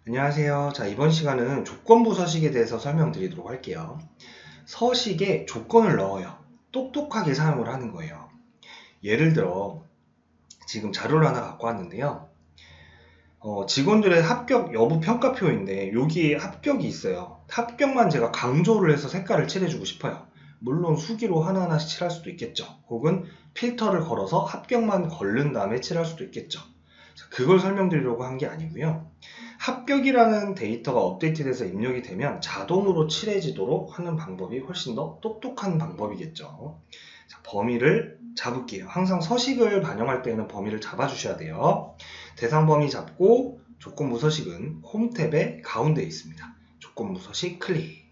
안녕하세요. 자, 이번 시간은 조건부 서식에 대해서 설명드리도록 할게요. 서식에 조건을 넣어요. 똑똑하게 사용을 하는 거예요. 예를 들어 지금 자료를 하나 갖고 왔는데요. 직원들의 합격 여부 평가표인데 여기에 합격이 있어요. 합격만 제가 강조를 해서 색깔을 칠해주고 싶어요. 물론 수기로 하나하나씩 칠할 수도 있겠죠. 혹은 필터를 걸어서 합격만 걸른 다음에 칠할 수도 있겠죠. 그걸 설명드리려고 한 게 아니고요. 합격이라는 데이터가 업데이트돼서 입력이 되면 자동으로 칠해지도록 하는 방법이 훨씬 더 똑똑한 방법이겠죠. 자, 범위를 잡을게요. 항상 서식을 반영할 때는 범위를 잡아주셔야 돼요. 대상 범위 잡고 조건부 서식은 홈 탭의 가운데에 있습니다. 조건부 서식 클릭.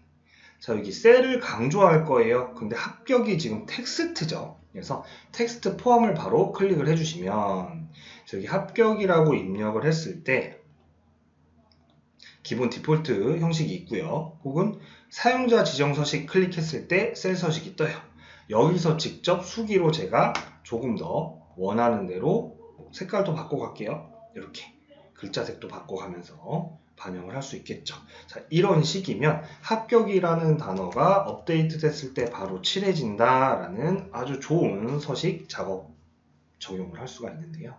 자, 여기 셀을 강조할 거예요. 근데 합격이 지금 텍스트죠. 그래서 텍스트 포함을 바로 클릭을 해주시면 저기 합격이라고 입력을 했을 때 기본 디폴트 형식이 있고요. 혹은 사용자 지정 서식 클릭했을 때 셀 서식이 떠요. 여기서 직접 수기로 제가 조금 더 원하는 대로 색깔도 바꿔갈게요. 이렇게 글자색도 바꿔가면서 반영을 할 수 있겠죠. 자, 이런 식이면 합격이라는 단어가 업데이트 됐을 때 바로 칠해진다라는 아주 좋은 서식 작업 적용을 할 수가 있는데요.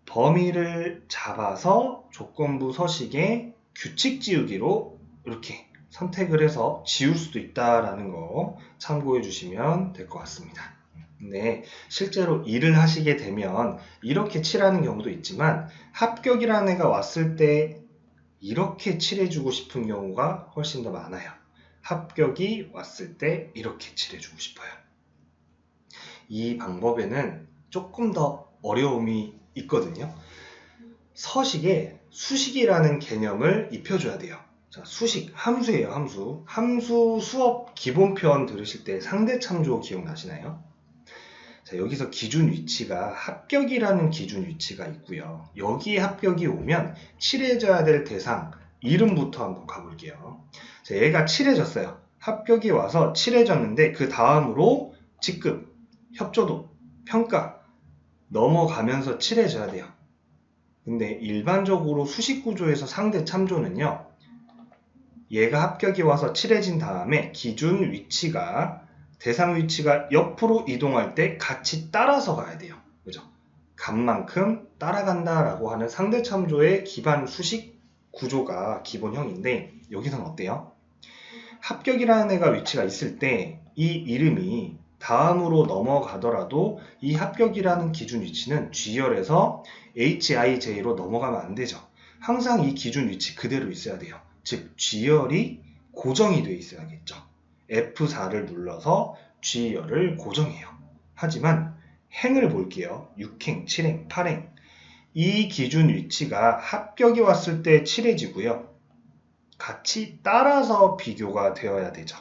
범위를 잡아서 조건부 서식에 규칙 지우기로 이렇게 선택을 해서 지울 수도 있다라는 거 참고해 주시면 될 것 같습니다. 네, 실제로 일을 하시게 되면 이렇게 칠하는 경우도 있지만 합격이라는 애가 왔을 때 이렇게 칠해주고 싶은 경우가 훨씬 더 많아요. 합격이 왔을 때 이렇게 칠해주고 싶어요. 이 방법에는 조금 더 어려움이 있거든요. 서식에 수식이라는 개념을 입혀줘야 돼요. 자, 수식, 함수예요, 함수. 함수 수업 기본편 들으실 때 상대참조 기억나시나요? 자, 여기서 기준 위치가 합격이라는 기준 위치가 있고요. 여기에 합격이 오면 칠해져야 될 대상, 이름부터 한번 가볼게요. 자, 얘가 칠해졌어요. 합격이 와서 칠해졌는데 그 다음으로 직급, 협조도, 평가 넘어가면서 칠해져야 돼요. 근데 일반적으로 수식 구조에서 상대 참조는요. 얘가 합격이 와서 칠해진 다음에 기준 위치가 대상 위치가 옆으로 이동할 때 같이 따라서 가야 돼요. 그죠? 간 만큼 따라간다라고 하는 상대 참조의 기반 수식 구조가 기본형인데 여기서는 어때요? 합격이라는 애가 위치가 있을 때 이 이름이 다음으로 넘어가더라도 이 합격이라는 기준 위치는 G열에서 HIJ로 넘어가면 안 되죠. 항상 이 기준 위치 그대로 있어야 돼요. 즉 G열이 고정이 돼 있어야겠죠. F4를 눌러서 G열을 고정해요. 하지만 행을 볼게요. 6행, 7행, 8행. 이 기준 위치가 합격이 왔을 때 칠해지고요. 같이 따라서 비교가 되어야 되죠.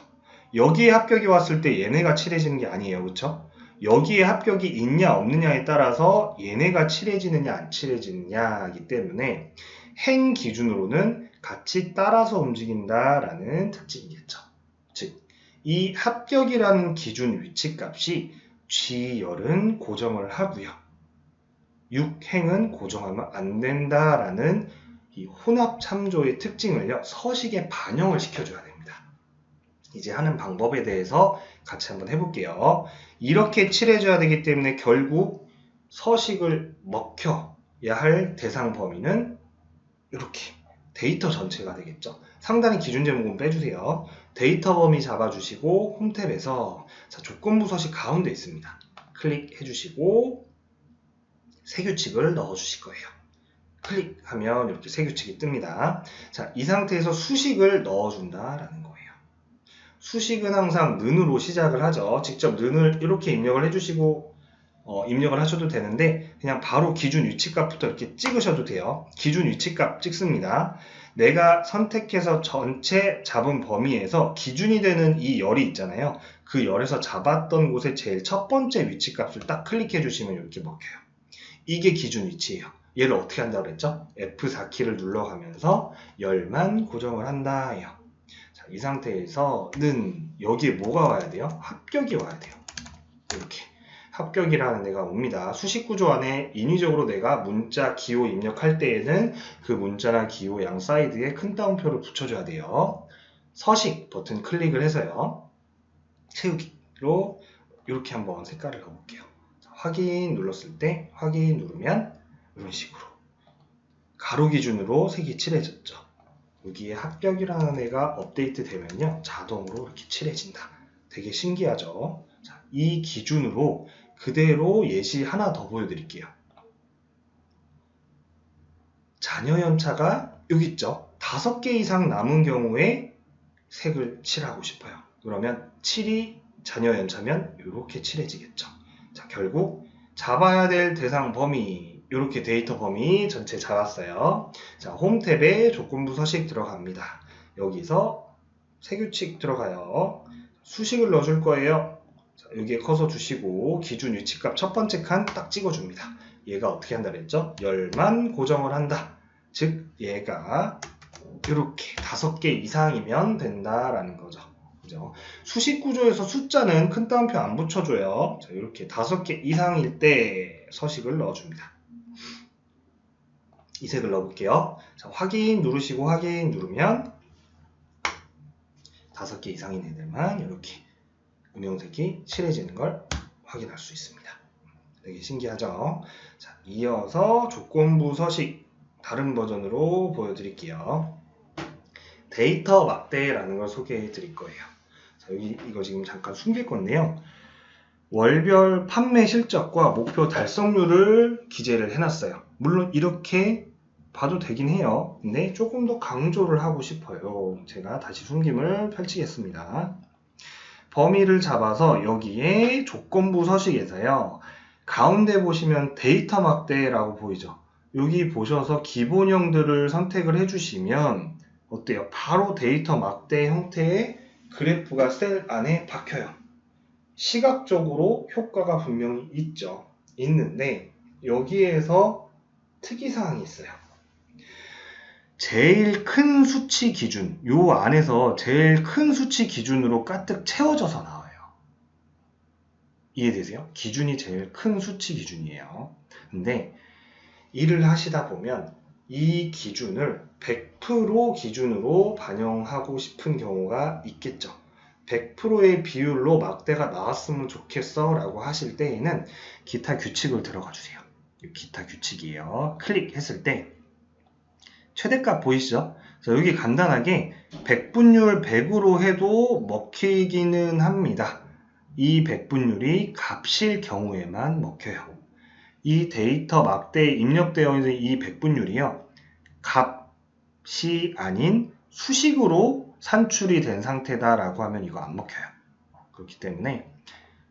여기에 합격이 왔을 때 얘네가 칠해지는 게 아니에요. 그렇죠? 여기에 합격이 있냐 없느냐에 따라서 얘네가 칠해지느냐 안 칠해지느냐이기 때문에 행 기준으로는 같이 따라서 움직인다라는 특징이겠죠. 즉, 이 합격이라는 기준 위치값이 G열은 고정을 하고요. 6행은 고정하면 안 된다라는 이 혼합 참조의 특징을요, 서식에 반영을 시켜줘야 됩니다. 이제 하는 방법에 대해서 같이 한번 해볼게요. 이렇게 칠해줘야 되기 때문에 결국 서식을 먹혀야 할 대상 범위는 이렇게 데이터 전체가 되겠죠. 상단의 기준 제목은 빼주세요. 데이터 범위 잡아주시고 홈 탭에서 자, 조건부 서식 가운데 있습니다. 클릭해주시고 새 규칙을 넣어주실 거예요. 클릭하면 이렇게 새 규칙이 뜹니다. 자, 이 상태에서 수식을 넣어준다라는 거예요. 수식은 항상 는으로 시작을 하죠. 직접 는을 이렇게 입력을 해주시고 입력을 하셔도 되는데 그냥 바로 기준 위치값부터 이렇게 찍으셔도 돼요. 기준 위치값 찍습니다. 내가 선택해서 전체 잡은 범위에서 기준이 되는 이 열이 있잖아요. 그 열에서 잡았던 곳에 제일 첫 번째 위치값을 딱 클릭해 주시면 이렇게 먹혀요. 이게 기준 위치예요. 얘를 어떻게 한다고 그랬죠? F4키를 눌러가면서 열만 고정을 한다 해요. 자, 이 상태에서는 여기에 뭐가 와야 돼요? 합격이 와야 돼요. 이렇게 합격이라는 애가 옵니다. 수식 구조 안에 인위적으로 내가 문자 기호 입력할 때에는 그 문자나 기호 양 사이드에 큰 따옴표를 붙여줘야 돼요. 서식 버튼 클릭을 해서요. 채우기로 이렇게 한번 색깔을 넣어볼게요. 확인 눌렀을 때 확인 누르면 이런 식으로 가로 기준으로 색이 칠해졌죠. 여기에 합격이라는 애가 업데이트 되면요. 자동으로 이렇게 칠해진다. 되게 신기하죠? 자, 이 기준으로 그대로 예시 하나 더 보여드릴게요. 자녀 연차가 여기 있죠. 5개 이상 남은 경우에 색을 칠하고 싶어요. 그러면 7이 자녀 연차면 이렇게 칠해지겠죠. 자, 결국 잡아야 될 대상 범위, 이렇게 데이터 범위 전체 잡았어요. 자, 홈 탭에 조건부 서식 들어갑니다. 여기서 세규칙 들어가요. 수식을 넣어줄 거예요. 자, 여기에 커서 주시고 기준 위치값 첫 번째 칸 딱 찍어줍니다. 얘가 어떻게 한다 그랬죠? 열만 고정을 한다. 즉 얘가 이렇게 5개 이상이면 된다라는 거죠. 그죠? 수식 구조에서 숫자는 큰 따옴표 안 붙여줘요. 자, 이렇게 5개 이상일 때 서식을 넣어줍니다. 이 색을 넣어볼게요. 자, 확인 누르시고 확인 누르면 5개 이상인 애들만 이렇게 운영색이 칠해지는 걸 확인할 수 있습니다. 되게 신기하죠? 자, 이어서 조건부 서식 다른 버전으로 보여드릴게요. 데이터 막대라는 걸 소개해 드릴 거예요. 자, 여기 이거 지금 잠깐 숨길 건데요. 월별 판매 실적과 목표 달성률을 기재를 해놨어요. 물론 이렇게 봐도 되긴 해요. 근데 조금 더 강조를 하고 싶어요. 제가 다시 숨김을 펼치겠습니다. 범위를 잡아서 여기에 조건부 서식에서요. 가운데 보시면 데이터 막대라고 보이죠? 여기 보셔서 기본형들을 선택을 해주시면 어때요? 바로 데이터 막대 형태의 그래프가 셀 안에 박혀요. 시각적으로 효과가 분명히 있죠. 있는데 여기에서 특이사항이 있어요. 제일 큰 수치 기준, 요 안에서 제일 큰 수치 기준으로 가득 채워져서 나와요. 이해되세요? 기준이 제일 큰 수치 기준이에요. 근데 일을 하시다 보면 이 기준을 100% 기준으로 반영하고 싶은 경우가 있겠죠. 100%의 비율로 막대가 나왔으면 좋겠어 라고 하실 때에는 기타 규칙을 들어가 주세요. 기타 규칙이에요. 클릭했을 때 최대값 보이시죠? 그래서 여기 간단하게 100분율 100으로 해도 먹히기는 합니다. 이 100분율이 값일 경우에만 먹혀요. 이 데이터 막대에 입력되어 있는 이 100분율이요. 값이 아닌 수식으로 산출이 된 상태다라고 하면 이거 안 먹혀요. 그렇기 때문에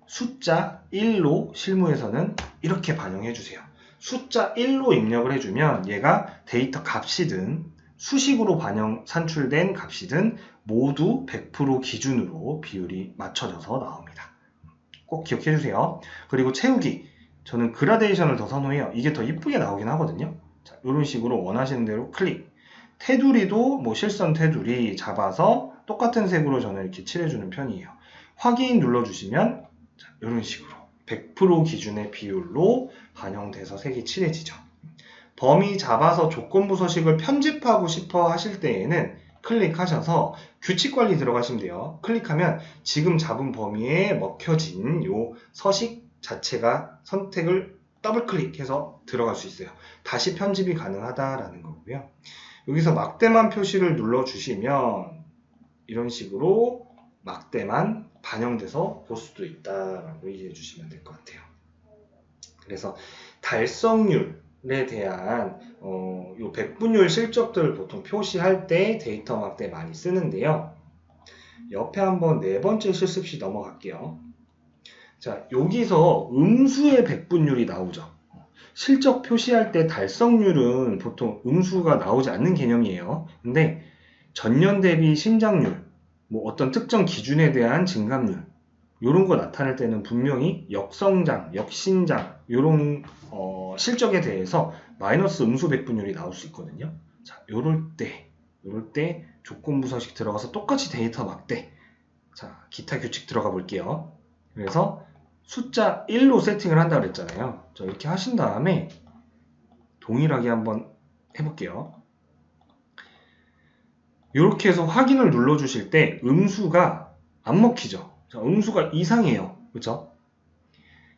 숫자 1로 실무에서는 이렇게 반영해 주세요. 숫자 1로 입력을 해주면 얘가 데이터 값이든 수식으로 산출된 값이든 모두 100% 기준으로 비율이 맞춰져서 나옵니다. 꼭 기억해 주세요. 그리고 채우기. 저는 그라데이션을 더 선호해요. 이게 더 이쁘게 나오긴 하거든요. 자, 이런 식으로 원하시는 대로 클릭. 테두리도 뭐 실선 테두리 잡아서 똑같은 색으로 저는 이렇게 칠해주는 편이에요. 확인 눌러주시면 자, 이런 식으로 100% 기준의 비율로 반영돼서 색이 칠해지죠. 범위 잡아서 조건부 서식을 편집하고 싶어 하실 때에는 클릭하셔서 규칙 관리 들어가시면 돼요. 클릭하면 지금 잡은 범위에 먹혀진 요 서식 자체가 선택을 더블 클릭해서 들어갈 수 있어요. 다시 편집이 가능하다라는 거고요. 여기서 막대만 표시를 눌러주시면 이런 식으로 막대만 반영돼서 볼 수도 있다라고 이해해 주시면 될 것 같아요. 그래서 달성률에 대한 요 100분율 실적들을 보통 표시할 때 데이터 막대 많이 쓰는데요. 옆에 한번 네 번째 실습시 넘어갈게요. 자, 여기서 음수의 100분율이 나오죠. 실적 표시할 때 달성률은 보통 음수가 나오지 않는 개념이에요. 근데 전년 대비 신장률, 뭐 어떤 특정 기준에 대한 증감률 이런 거 나타낼 때는 분명히 역성장, 역신장 이런 실적에 대해서 마이너스 음수 100분율이 나올 수 있거든요. 자, 요럴 때 조건부 서식 들어가서 똑같이 데이터 막대. 자, 기타 규칙 들어가 볼게요. 그래서 숫자 1로 세팅을 한다고 그랬잖아요. 자, 이렇게 하신 다음에 동일하게 한번 해볼게요. 이렇게 해서 확인을 눌러주실 때 음수가 안 먹히죠. 자, 음수가 이상해요. 그렇죠?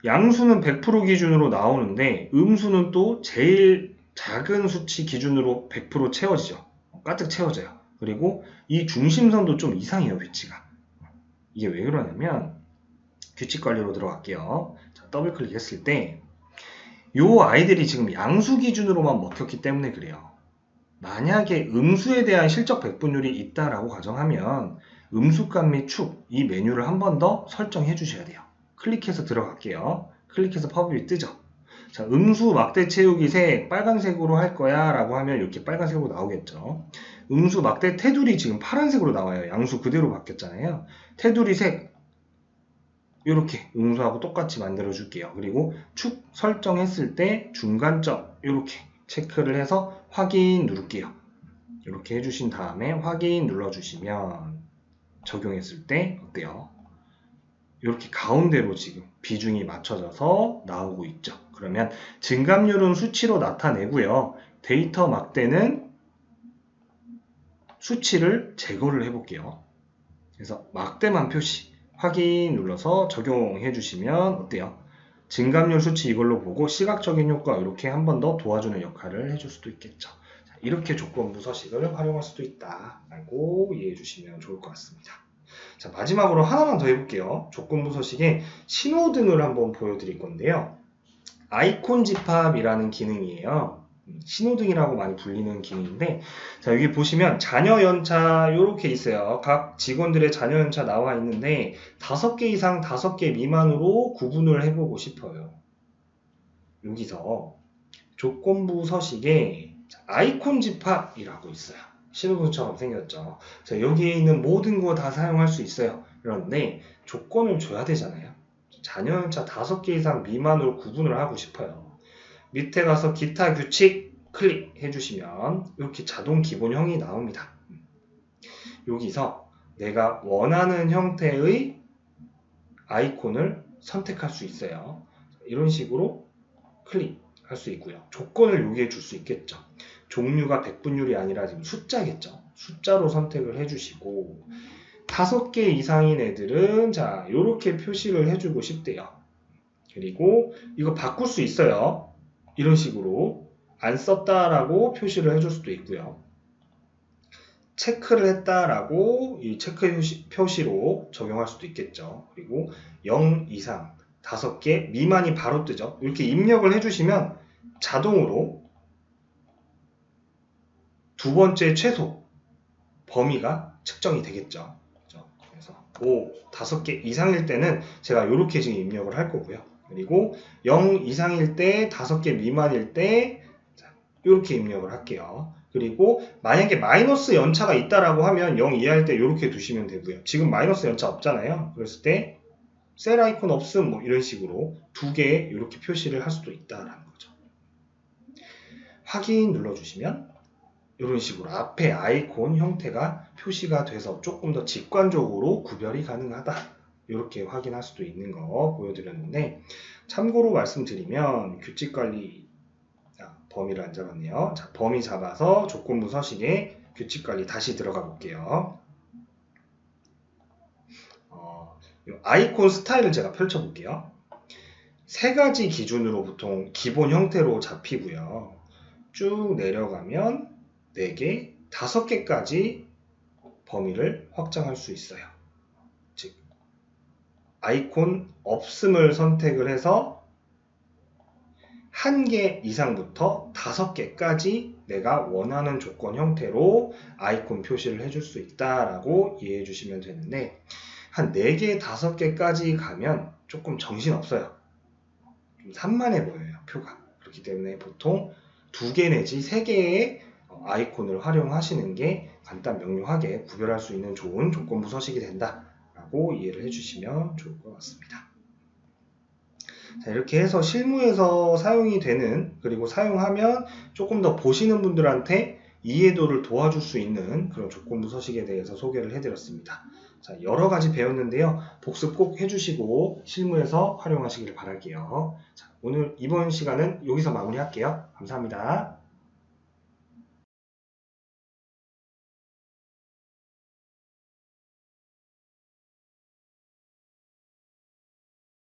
양수는 100% 기준으로 나오는데 음수는 또 제일 작은 수치 기준으로 100% 채워지죠. 가득 채워져요. 그리고 이 중심선도 좀 이상해요. 위치가. 이게 왜 그러냐면 규칙 관리로 들어갈게요. 자, 더블 클릭했을 때 요 아이들이 지금 양수 기준으로만 먹혔기 때문에 그래요. 만약에 음수에 대한 실적 배분율이 있다라고 가정하면 음수값 및 축 이 메뉴를 한 번 더 설정해 주셔야 돼요. 클릭해서 들어갈게요. 클릭해서 팝업이 뜨죠. 자, 음수 막대 채우기 색 빨간색으로 할 거야 라고 하면 이렇게 빨간색으로 나오겠죠. 음수 막대 테두리 지금 파란색으로 나와요. 양수 그대로 바뀌었잖아요. 테두리 색 이렇게 음수하고 똑같이 만들어 줄게요. 그리고 축 설정했을 때 중간점 이렇게 체크를 해서 확인 누를게요. 이렇게 해주신 다음에 확인 눌러주시면 적용했을 때 어때요? 이렇게 가운데로 지금 비중이 맞춰져서 나오고 있죠. 그러면 증감률은 수치로 나타내고요. 데이터 막대는 수치를 제거를 해볼게요. 그래서 막대만 표시 확인 눌러서 적용해 주시면 어때요? 증감률 수치 이걸로 보고 시각적인 효과 이렇게 한 번 더 도와주는 역할을 해줄 수도 있겠죠. 자, 이렇게 조건부 서식을 활용할 수도 있다라고 이해해 주시면 좋을 것 같습니다. 자, 마지막으로 하나만 더 해볼게요. 조건부 서식의 신호등을 한번 보여드릴 건데요. 아이콘 집합이라는 기능이에요. 신호등이라고 많이 불리는 기능인데, 자, 여기 보시면 자녀 연차 이렇게 있어요. 각 직원들의 자녀 연차 나와 있는데 5개 이상 5개 미만으로 구분을 해보고 싶어요. 여기서 조건부 서식에 아이콘 집합이라고 있어요. 신호등처럼 생겼죠. 자, 여기에 있는 모든 거 다 사용할 수 있어요. 그런데 조건을 줘야 되잖아요. 자녀 연차 5개 이상 미만으로 구분을 하고 싶어요. 밑에 가서 기타 규칙 클릭해 주시면 이렇게 자동 기본형이 나옵니다. 여기서 내가 원하는 형태의 아이콘을 선택할 수 있어요. 이런 식으로 클릭할 수 있고요. 조건을 요기해 줄 수 있겠죠. 종류가 백분율이 아니라 지금 숫자겠죠. 숫자로 선택을 해주시고 5개 이상인 애들은 자 이렇게 표시를 해주고 싶대요. 그리고 이거 바꿀 수 있어요. 이런 식으로 안 썼다라고 표시를 해줄 수도 있고요. 체크를 했다라고 이 체크 표시로 적용할 수도 있겠죠. 그리고 0 이상 5개 미만이 바로 뜨죠. 이렇게 입력을 해주시면 자동으로 두 번째 최소 범위가 측정이 되겠죠. 그래서 5개 이상일 때는 제가 이렇게 지금 입력을 할 거고요. 그리고 0 이상일 때 5개 미만일 때 이렇게 입력을 할게요. 그리고 만약에 마이너스 연차가 있다라고 하면 0 이하일 때 이렇게 두시면 되고요. 지금 마이너스 연차 없잖아요. 그랬을 때 셀 아이콘 없음 뭐 이런 식으로 2개 이렇게 표시를 할 수도 있다라는 거죠. 확인 눌러주시면 이런 식으로 앞에 아이콘 형태가 표시가 돼서 조금 더 직관적으로 구별이 가능하다. 이렇게 확인할 수도 있는 거 보여드렸는데 참고로 말씀드리면 규칙관리 범위를 안 잡았네요. 자, 범위 잡아서 조건부 서식에 규칙관리 다시 들어가 볼게요. 아이콘 스타일을 제가 펼쳐볼게요. 3가지 기준으로 보통 기본 형태로 잡히고요. 쭉 내려가면 4개, 5개까지 범위를 확장할 수 있어요. 즉, 아이콘 없음을 선택을 해서 1개 이상부터 5개까지 내가 원하는 조건 형태로 아이콘 표시를 해줄 수 있다라고 이해해 주시면 되는데 한 4개, 5개까지 가면 조금 정신없어요. 좀 산만해 보여요, 표가. 그렇기 때문에 보통 2개 내지 3개의 아이콘을 활용하시는 게 간단 명료하게 구별할 수 있는 좋은 조건부 서식이 된다라고 이해를 해주시면 좋을 것 같습니다. 자, 이렇게 해서 실무에서 사용이 되는 그리고 사용하면 조금 더 보시는 분들한테 이해도를 도와줄 수 있는 그런 조건부 서식에 대해서 소개를 해드렸습니다. 자, 여러 가지 배웠는데요. 복습 꼭 해주시고 실무에서 활용하시길 바랄게요. 자, 오늘 이번 시간은 여기서 마무리할게요. 감사합니다.